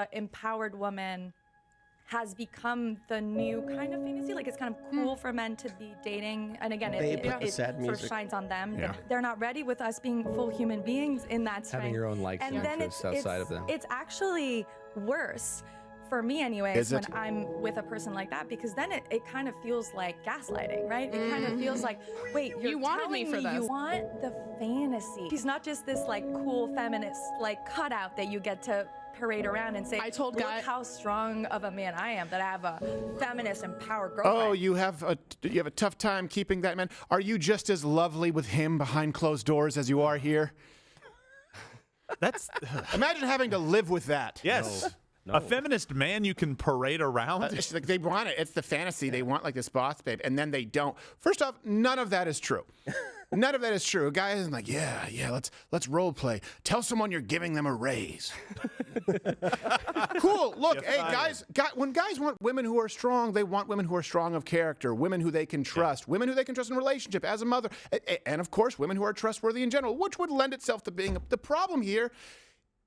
the empowered woman has become the new kind of fantasy. Like, it's kind of cool for men to be dating. And again, it sort of shines on them. Yeah. They're not ready with us being full human beings in that strength. Having your own likes and interests outside of them. It's actually worse, for me anyways, when I'm with a person like that, because then it kind of feels like gaslighting, right? It kind of feels like, wait, you wanted me for this. You want the fantasy. She's not just this like cool feminist like cutout that you get to parade around and say, look how strong of a man I am, that I have a feminist empowered girlfriend. Oh, you have a tough time keeping that man. Are you just as lovely with him behind closed doors as you are here? That's imagine having to live with that. Yes. No. A feminist man you can parade around. It's like they want it. It's the fantasy. They want like this boss babe, and then they don't. First off, none of that is true. None of that is true. A guy isn't like, yeah, let's role play. Tell someone you're giving them a raise. Cool. Look, hey, guys, when guys want women who are strong, they want women who are strong of character, women who they can trust, women who they can trust in a relationship as a mother, and of course, women who are trustworthy in general, which would lend itself to being the problem here.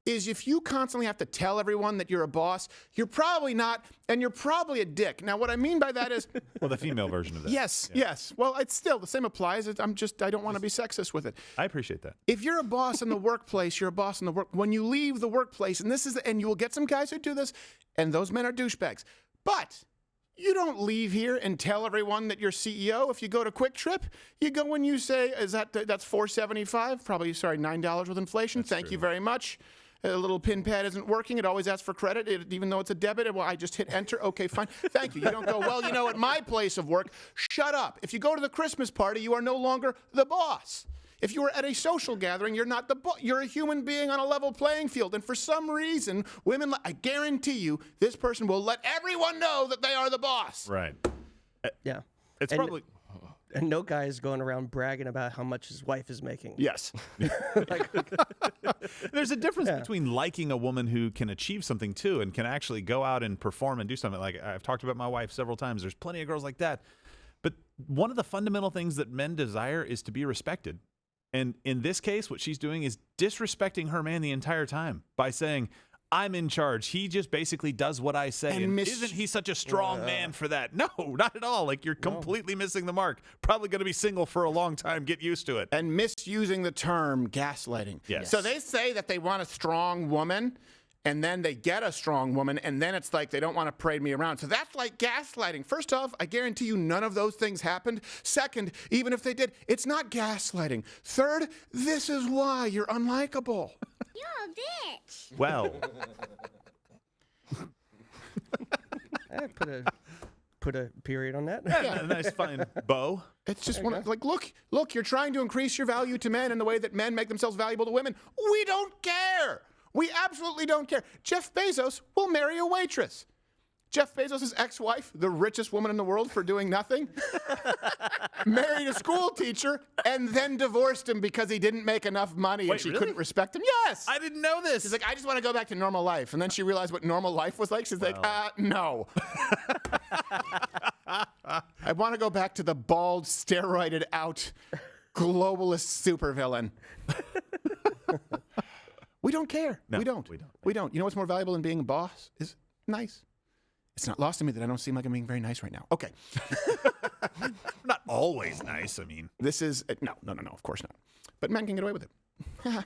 Is if you constantly have to tell everyone that you're a boss, you're probably not, and you're probably a dick. Now, what I mean by that is... well, the female version of that. Yes. Well, it's still, the same applies. I don't want to be sexist with it. I appreciate that. If you're a boss in the workplace, you're a boss in the work. When you leave the workplace, and you will get some guys who do this, and those men are douchebags. But... you don't leave here and tell everyone that you're CEO. If you go to Quick Trip, you go and you say, that's $4.75? Probably, sorry, $9 with inflation. Thank you very much. A little pin pad isn't working. It always asks for credit, even though it's a debit. Well, I just hit enter. Okay, fine. Thank you. You don't go, well, at my place of work, shut up. If you go to the Christmas party, you are no longer the boss. If you are at a social gathering, you're not the boss. You're a human being on a level playing field. And for some reason, women, I guarantee you, this person will let everyone know that they are the boss. Right. Yeah. It's probably... and no guy is going around bragging about how much his wife is making. Yes. There's a difference between liking a woman who can achieve something too and can actually go out and perform and do something. Like I've talked about my wife several times. There's plenty of girls like that. But one of the fundamental things that men desire is to be respected. And in this case, what she's doing is disrespecting her man the entire time by saying, I'm in charge. He just basically does what I say. And isn't he such a strong man for that? No, not at all. Like, you're completely missing the mark. Probably going to be single for a long time. Get used to it. And misusing the term gaslighting. Yes. So they say that they want a strong woman, and then they get a strong woman, and then it's like they don't want to parade me around. So that's like gaslighting. First off, I guarantee you none of those things happened. Second, even if they did, it's not gaslighting. Third, this is why you're unlikable. You're a bitch. Well. I put a period on that. Yeah, a nice fine bow. It's just look, you're trying to increase your value to men in the way that men make themselves valuable to women. We don't care. We absolutely don't care. Jeff Bezos will marry a waitress. Jeff Bezos' ex-wife, the richest woman in the world for doing nothing, married a school teacher and then divorced him because he didn't make enough money and she couldn't respect him. Yes! I didn't know this. She's like, I just want to go back to normal life. And then she realized what normal life was like. She's like, no. I want to go back to the bald, steroided out, globalist supervillain. We don't care. No, we don't. You know what's more valuable than being a boss? Is nice. It's not lost to me that I don't seem like I'm being very nice right now. Okay. Not always nice, I mean. This is, no, of course not. But men can get away with it.